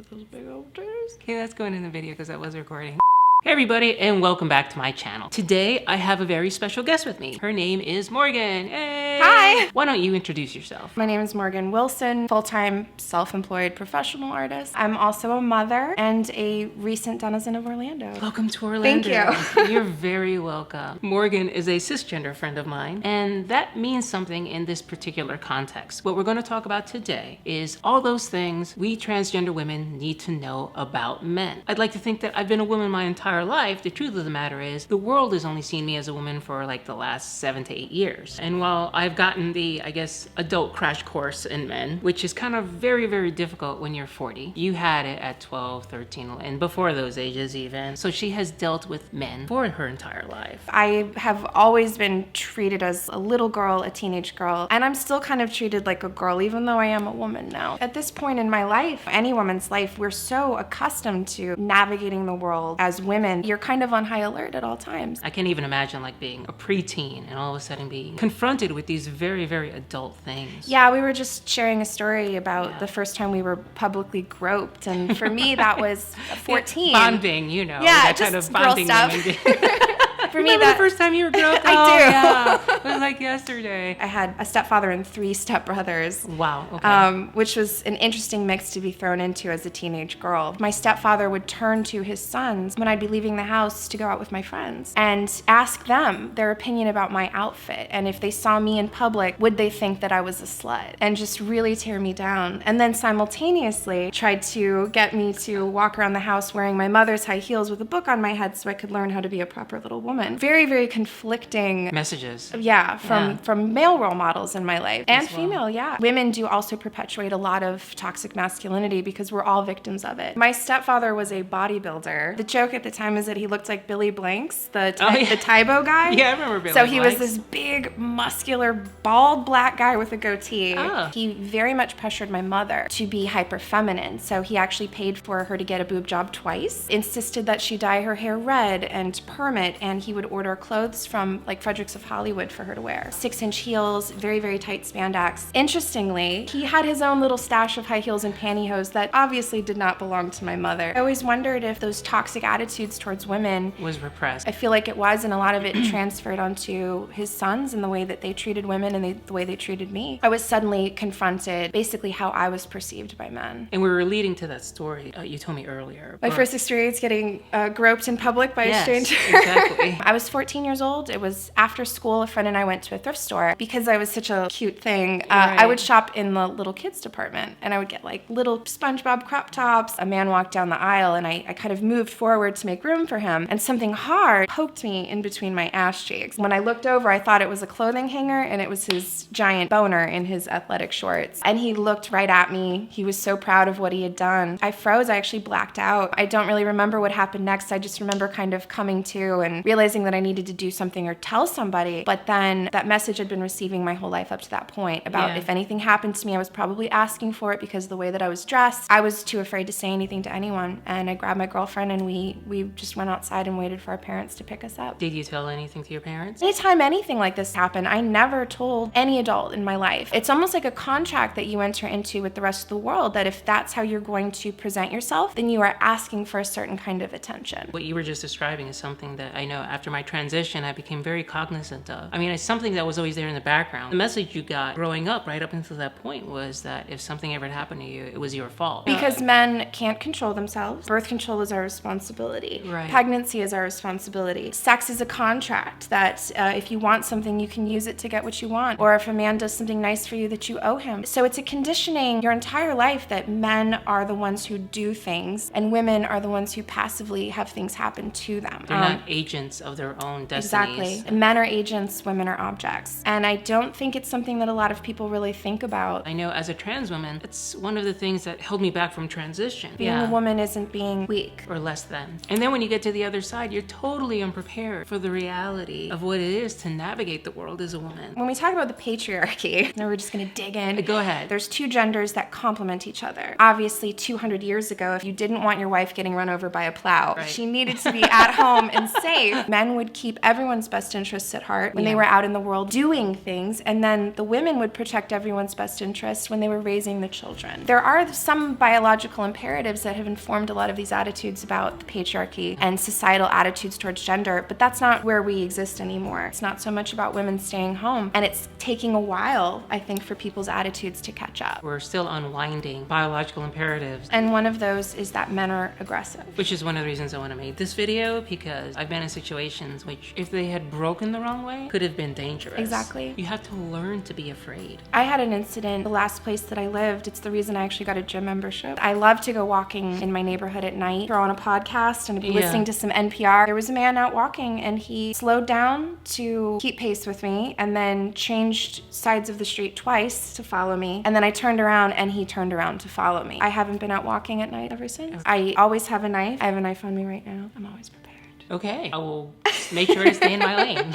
with those big old titties. Okay, that's going in the video because I was recording. Hey everybody, and welcome back to my channel. Today, I have a very special guest with me. Her name is Morgan. Hey! Hi! Why don't you introduce yourself? My name is Morgan Wilson, full-time self-employed professional artist. I'm also a mother and a recent denizen of Orlando. Welcome to Orlando. Thank you. You're very welcome. Morgan is a cisgender friend of mine, and that means something in this particular context. What we're going to talk about today is all those things we transgender women need to know about men. I'd like to think that I've been a woman my entire life. The truth of the matter is, the world has only seen me as a woman for like the last 7 to 8 years. And while I've gotten the, I guess, adult crash course in men, which is kind of very, very difficult when you're 40, you had it at 12, 13, and before those ages even. So she has dealt with men for her entire life. I have always been treated as a little girl, a teenage girl, and I'm still kind of treated like a girl, even though I am a woman now. At this point in my life, any woman's life, we're so accustomed to navigating the world as women. You're kind of on high alert at all times. I can't even imagine like being a preteen and all of a sudden being confronted with these very, very adult things. Yeah, we were just sharing a story about the first time we were publicly groped, and for me that was 14. Bonding, you know. Yeah, that just kind of girl bonding stuff. For me, the first time you were groped? I Oh, do. Yeah. It was like yesterday. I had a stepfather and 3 stepbrothers. Wow. Okay. Which was an interesting mix to be thrown into as a teenage girl. My stepfather would turn to his sons when I'd be leaving the house to go out with my friends and ask them their opinion about my outfit. And if they saw me in public, would they think that I was a slut? And just really tear me down. And then simultaneously tried to get me to walk around the house wearing my mother's high heels with a book on my head so I could learn how to be a proper little woman. Very, very conflicting messages. Yeah, from male role models in my life. And well. female, yeah. Women do also perpetuate a lot of toxic masculinity because we're all victims of it. My stepfather was a bodybuilder. The joke at the time is that he looked like Billy Blanks, the Tybo guy. Yeah, I remember Billy So he Blanks. was this big, muscular, bald black guy with a goatee. Oh. He very much pressured my mother to be hyper feminine. So he actually paid for her to get a boob job twice, insisted that she dye her hair red and perm it, and he would order clothes from like Fredericks of Hollywood for her to wear. 6-inch heels, very, very tight spandex. Interestingly, he had his own little stash of high heels and pantyhose that obviously did not belong to my mother. I always wondered if those toxic attitudes towards women was repressed. I feel like it was, and a lot of it transferred onto his sons and the way that they treated women and the way they treated me. I was suddenly confronted basically how I was perceived by men. And we were leading to that story you told me earlier. My first experience getting groped in public by a stranger. Exactly. I was 14 years old. It was after school. A friend and I went to a thrift store. Because I was such a cute thing, I would shop in the little kids department, and I would get like little SpongeBob crop tops. A man walked down the aisle, and I kind of moved forward to make room for him, and something hard poked me in between my ass cheeks. When I looked over, I thought it was a clothing hanger, and it was his giant boner in his athletic shorts. And he looked right at me. He was so proud of what he had done. I froze. I actually blacked out. I don't really remember what happened next. I just remember kind of coming to and realizing that I needed to do something or tell somebody. But then that message I'd been receiving my whole life up to that point about if anything happened to me, I was probably asking for it because of the way that I was dressed. I was too afraid to say anything to anyone. And I grabbed my girlfriend and we just went outside and waited for our parents to pick us up. Did you tell anything to your parents? Anytime anything like this happened, I never told any adult in my life. It's almost like a contract that you enter into with the rest of the world, that if that's how you're going to present yourself, then you are asking for a certain kind of attention. What you were just describing is something that I know after my transition I became very cognizant of. I mean, it's something that was always there in the background. The message you got growing up right up until that point was that if something ever happened to you, it was your fault. Because men can't control themselves. Birth control is our responsibility. Right. Pregnancy is our responsibility. Sex is a contract that if you want something, you can use it to get what you want. Or if a man does something nice for you, that you owe him. So it's a conditioning your entire life that men are the ones who do things and women are the ones who passively have things happen to them. They're not agents of their own destinies. Exactly. Men are agents, women are objects. And I don't think it's something that a lot of people really think about. I know as a trans woman, it's one of the things that held me back from transition. Being a woman isn't being weak. Or less than. And then when you get to the other side, you're totally unprepared for the reality of what it is to navigate the world as a woman. When we talk about the patriarchy, now we're just gonna dig in. Go ahead. There's 2 genders that complement each other. Obviously, 200 years ago, if you didn't want your wife getting run over by a plow, she needed to be at home and safe. men would keep everyone's best interests at heart when they were out in the world doing things, and then the women would protect everyone's best interest when they were raising the children. There are some biological imperatives that have informed a lot of these attitudes about the patriarchy and societal attitudes towards gender, but that's not where we exist anymore. It's not so much about women staying home, and it's taking a while, I think, for people's attitudes to catch up. We're still unwinding biological imperatives. And one of those is that men are aggressive. Which is one of the reasons I want to make this video, because I've been in situations which, if they had broken the wrong way, could have been dangerous. Exactly. You have to learn to be afraid. I had an incident the last place that I lived. It's the reason I actually got a gym membership. I love to go walking in my neighborhood at night, throw on a podcast, and be listening to some NPR. There was a man out walking, and he slowed down to keep pace with me, and then changed sides of the street twice to follow me. And then I turned around, and he turned around to follow me. I haven't been out walking at night ever since. I always have a knife. I have a knife on me right now. I'm always prepared. Okay, I will make sure to stay in my lane.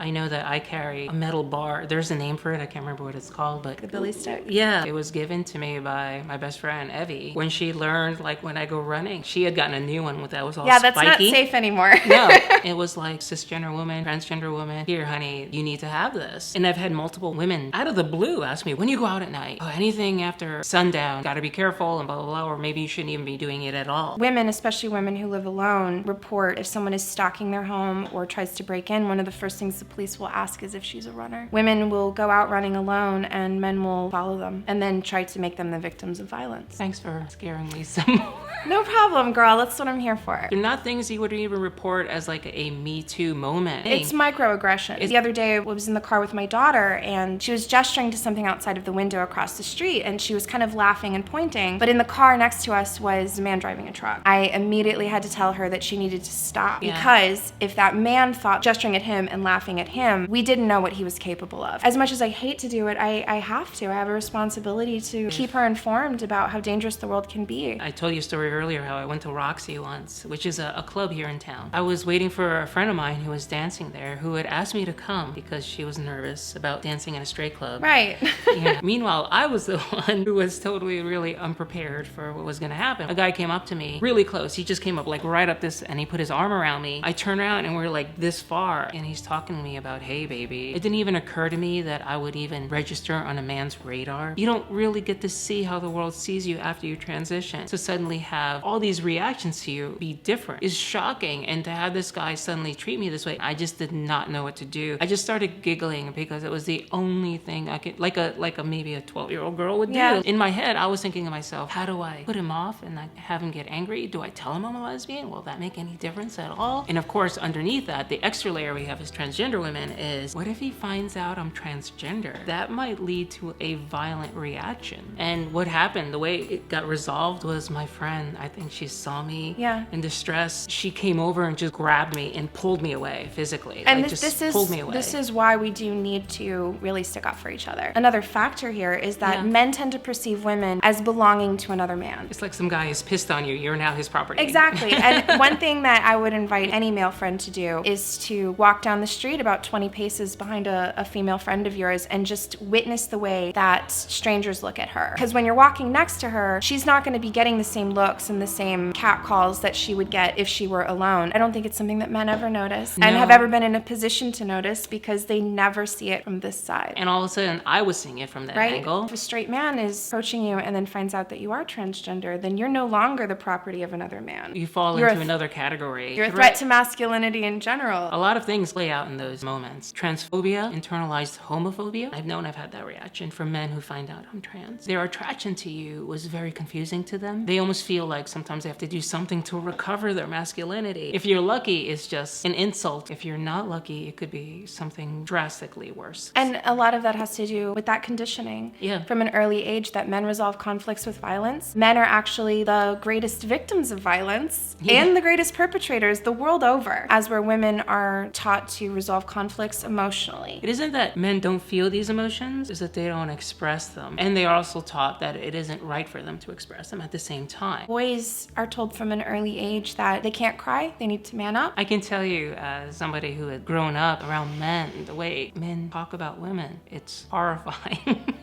I know that I carry a metal bar. There's a name for it. I can't remember what it's called, but The billy stick? Yeah, it was given to me by my best friend, Evie. When she learned, like, when I go running, she had gotten a new one that was all spiky. Yeah, that's not safe anymore. No, it was like, cisgender woman, transgender woman, here, honey, you need to have this. And I've had multiple women out of the blue ask me, when you go out at night, anything after sundown, gotta be careful and blah, blah, blah, or maybe you shouldn't even be doing it at all. Women, especially women who live alone, report if someone is stalking their home or tries to break in. One of the first things the police will ask is if she's a runner. Women will go out running alone, and men will follow them and then try to make them the victims of violence. Thanks for scaring me some more. No problem, girl. That's what I'm here for. They're not things you would even report as like a Me Too moment. It's microaggression. The other day I was in the car with my daughter, and she was gesturing to something outside of the window across the street, and she was kind of laughing and pointing, but in the car next to us was a man driving a truck. I immediately had to tell her that she needed to stop, because if that man thought gesturing at him and laughing at him, we didn't know what he was capable of. As much as I hate to do it, I have to. I have a responsibility to keep her informed about how dangerous the world can be. I told you a story earlier how I went to Roxy once, which is a club here in town. I was waiting for a friend of mine who was dancing there, who had asked me to come because she was nervous about dancing in a straight club. Right. Yeah. Meanwhile, I was the one who was totally really unprepared for what was gonna happen. A guy came up to me really close. He just came up like right up this, and he put his arm around me. I turned around and we're like this far, and he's talking to me about, hey baby. It didn't even occur to me that I would even register on a man's radar. You don't really get to see how the world sees you after you transition. To suddenly have all these reactions to you be different is shocking, and to have this guy suddenly treat me this way, I just did not know what to do. I just started giggling because it was the only thing I could, like a maybe a 12-year-old girl would do. In my head, I was thinking to myself, how do I put him off and not have him get angry? Do I tell him I'm a lesbian? Will that make any difference at all? And of course, underneath that, the extra layer we have as transgender women is, what if he finds out I'm transgender? That might lead to a violent reaction. And what happened, the way it got resolved was my friend, I think she saw me in distress. She came over and just grabbed me and pulled me away physically. And like, pulled me away. This is why we do need to really stick up for each other. Another factor here is that men tend to perceive women as belonging to another man. It's like some guy is pissed on you, you're now his property. Exactly. And one thing that I would invite any male friend to do is to walk down the street about 20 paces behind a female friend of yours and just witness the way that strangers look at her. Because when you're walking next to her, she's not going to be getting the same looks and the same catcalls that she would get if she were alone. I don't think it's something that men ever notice and have ever been in a position to notice, because they never see it from this side. And all of a sudden, I was seeing it from that angle. If a straight man is approaching you and then finds out that you are transgender, then you're no longer the property of another man. You fall into another category. You're a threat to masculinity in general. A lot of things play out in those moments. Transphobia, internalized homophobia. I've had that reaction from men who find out I'm trans. Their attraction to you was very confusing to them. They almost feel like sometimes they have to do something to recover their masculinity. If you're lucky, it's just an insult. If you're not lucky, it could be something drastically worse. And a lot of that has to do with that conditioning from an early age, that men resolve conflicts with violence. Men are actually the greatest victims of violence and the greatest perpetrators the world over, as where women are taught to resolve conflicts emotionally. It isn't that men don't feel these emotions, it's that they don't express them. And they are also taught that it isn't right for them to express them at the same time. Boys are told from an early age that they can't cry, they need to man up. I can tell you, as somebody who had grown up around men, the way men talk about women, it's horrifying.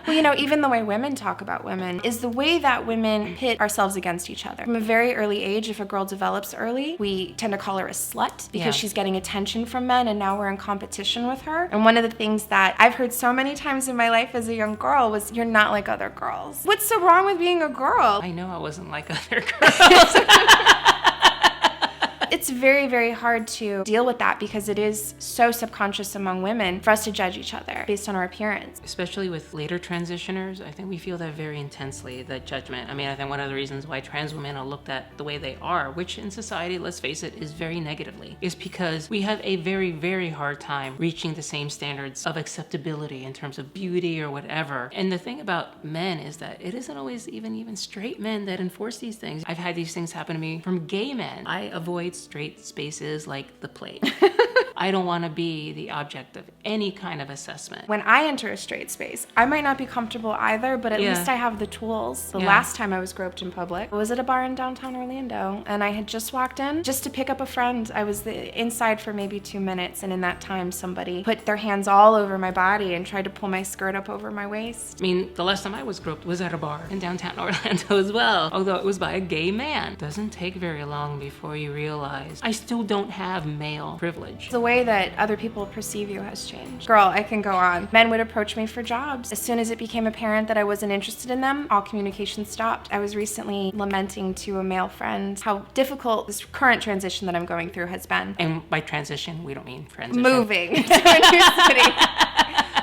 Well, even the way women talk about women is the way that women pit ourselves against each other. From a very early age, if a girl develops early, we tend to call her a slut because she's getting attention from men, and now we're in competition with her. And one of the things that I've heard so many times in my life as a young girl was, "You're not like other girls." What's so wrong with being a girl? I know I wasn't like other girls. It's very, very hard to deal with that because it is so subconscious among women for us to judge each other based on our appearance. Especially with later transitioners, I think we feel that very intensely, that judgment. I mean, I think one of the reasons why trans women are looked at the way they are, which in society, let's face it, is very negatively, is because we have a very, very hard time reaching the same standards of acceptability in terms of beauty or whatever. And the thing about men is that it isn't always even straight men that enforce these things. I've had these things happen to me from gay men. I avoid straight spaces like the plate. I don't want to be the object of any kind of assessment. When I enter a straight space, I might not be comfortable either, but at least I have the tools. The last time I was groped in public was at a bar in downtown Orlando, and I had just walked in just to pick up a friend. I was inside for maybe 2 minutes, and in that time, somebody put their hands all over my body and tried to pull my skirt up over my waist. I mean, the last time I was groped was at a bar in downtown Orlando as well, although it was by a gay man. Doesn't take very long before you realize I still don't have male privilege. The way that other people perceive you has changed. Girl, I can go on. Men would approach me for jobs. As soon as it became apparent that I wasn't interested in them, all communication stopped. I was recently lamenting to a male friend how difficult this current transition that I'm going through has been. And by transition, we don't mean transition. Moving to a new city.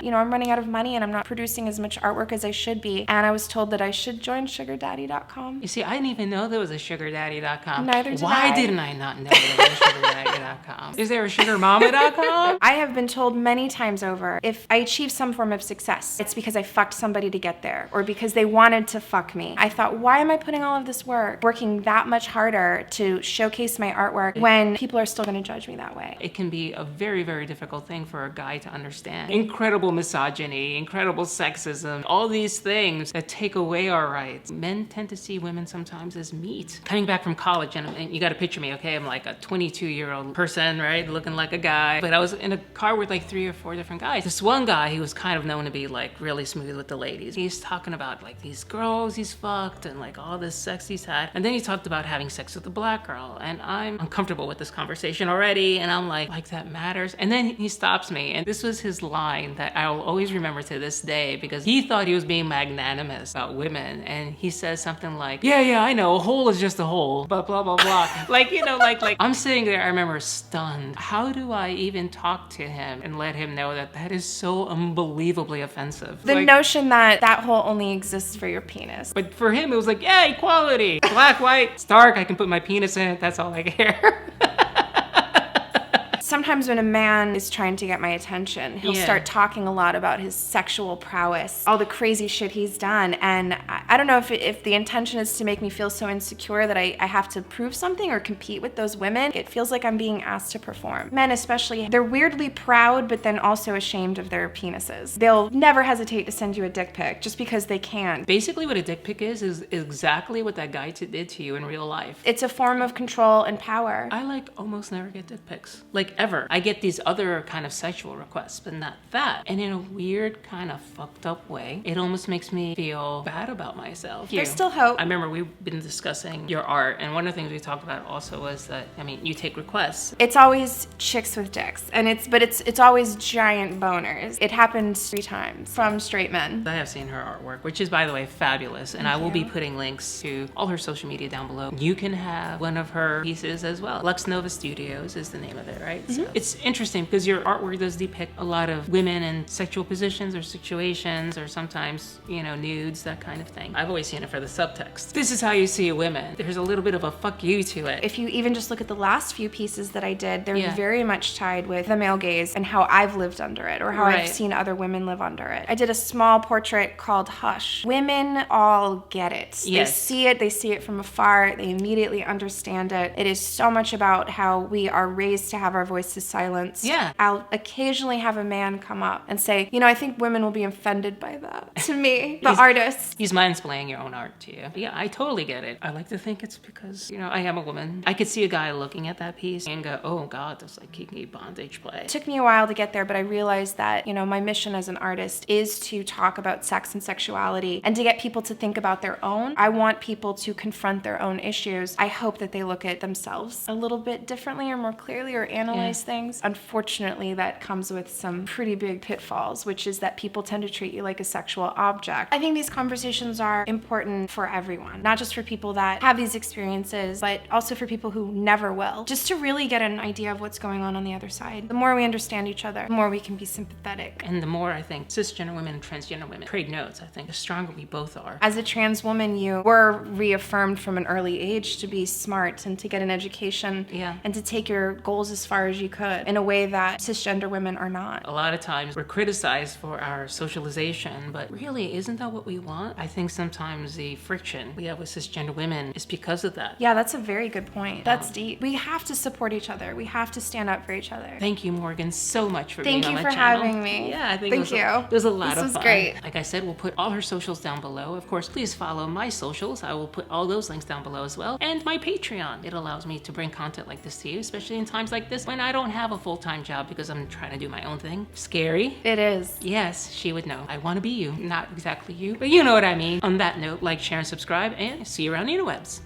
I'm running out of money and I'm not producing as much artwork as I should be. And I was told that I should join sugardaddy.com. You see, I didn't even know there was a sugardaddy.com. Neither did Why didn't I not know there was a sugardaddy.com? Is there a sugarmama.com? I have been told many times over, if I achieve some form of success, it's because I fucked somebody to get there, or because they wanted to fuck me. I thought, why am I putting all of this work, working that much harder to showcase my artwork when people are still going to judge me that way? It can be a very, very difficult thing for a guy to understand. Incredible misogyny, incredible sexism, all these things that take away our rights. Men tend to see women sometimes as meat. Coming back from college, and you gotta picture me, okay? I'm like a 22-year-old person, right? Looking like a guy. But I was in a car with like 3 or 4 different guys. This one guy, he was kind of known to be like really smooth with the ladies. He's talking about like these girls he's fucked and like all this sex he's had. And then he talked about having sex with a black girl. And I'm uncomfortable with this conversation already. And I'm like that matters. And then he stops me. And this was his line that I'll always remember to this day, because he thought he was being magnanimous about women. And he says something like, yeah, I know, a hole is just a hole, but blah, blah, blah. like I'm sitting there, I remember stunned. How do I even talk to him and let him know that is so unbelievably offensive? The notion that hole only exists for your penis. But for him, it was like, yeah, equality. Black, white, it's dark, I can put my penis in it, that's all I care. Sometimes when a man is trying to get my attention, he'll start talking a lot about his sexual prowess, all the crazy shit he's done. And I don't know if the intention is to make me feel so insecure that I have to prove something or compete with those women. It feels like I'm being asked to perform. Men especially, they're weirdly proud, but then also ashamed of their penises. They'll never hesitate to send you a dick pic just because they can. Basically what a dick pic is exactly what that guy did to you in real life. It's a form of control and power. I almost never get dick pics. Ever. I get these other kind of sexual requests, but not that. And in a weird kind of fucked up way, it almost makes me feel bad about myself. There's still hope. I remember we've been discussing your art, and one of the things we talked about also was that, you take requests. It's always chicks with dicks, and it's always giant boners. It happens 3 times from straight men. I have seen her artwork, which is, by the way, fabulous, and I will be putting links to all her social media down below. You can have one of her pieces as well. Lux Nova Studios is the name of it, right? Mm-hmm. So it's interesting because your artwork does depict a lot of women in sexual positions or situations, or sometimes, nudes, that kind of thing. I've always seen it for the subtext. This is how you see women. There's a little bit of a fuck you to it. If you even just look at the last few pieces that I did, they're very much tied with the male gaze and how I've lived under it, or how I've seen other women live under it. I did a small portrait called Hush. Women all get it. Yes. They see it from afar, they immediately understand it. It is so much about how we are raised to have our voice is silenced. Yeah. I'll occasionally have a man come up and say, you know, I think women will be offended by that. To me, the artist. He's mansplaining your own art to you. Yeah, I totally get it. I like to think it's because, you know, I am a woman. I could see a guy looking at that piece and go, oh God, that's like kinky bondage play. It took me a while to get there, but I realized that, you know, my mission as an artist is to talk about sex and sexuality and to get people to think about their own. I want people to confront their own issues. I hope that they look at themselves a little bit differently or more clearly or analyze things. Unfortunately, that comes with some pretty big pitfalls, which is that people tend to treat you like a sexual object. I think these conversations are important for everyone, not just for people that have these experiences, but also for people who never will, just to really get an idea of what's going on the other side. The more we understand each other, the more we can be sympathetic. And the more I think cisgender women and transgender women trade notes, I think the stronger we both are. As a trans woman, you were reaffirmed from an early age to be smart and to get an education and to take your goals as far as you could in a way that cisgender women are not. A lot of times we're criticized for our socialization, but really, isn't that what we want? I think sometimes the friction we have with cisgender women is because of that. Yeah, that's a very good point. That's deep. We have to support each other. We have to stand up for each other. Thank you, Morgan, so much for being on my channel. Thank you for having me. Yeah, I think it was a lot of fun. This was great. Like I said, we'll put all her socials down below. Of course, please follow my socials. I will put all those links down below as well. And my Patreon. It allows me to bring content like this to you, especially in times like this when I don't have a full-time job because I'm trying to do my own thing. Scary. It is. Yes, she would know. I want to be you. Not exactly you, but you know what I mean. On that note, like, share, and subscribe, and see you around the interwebs.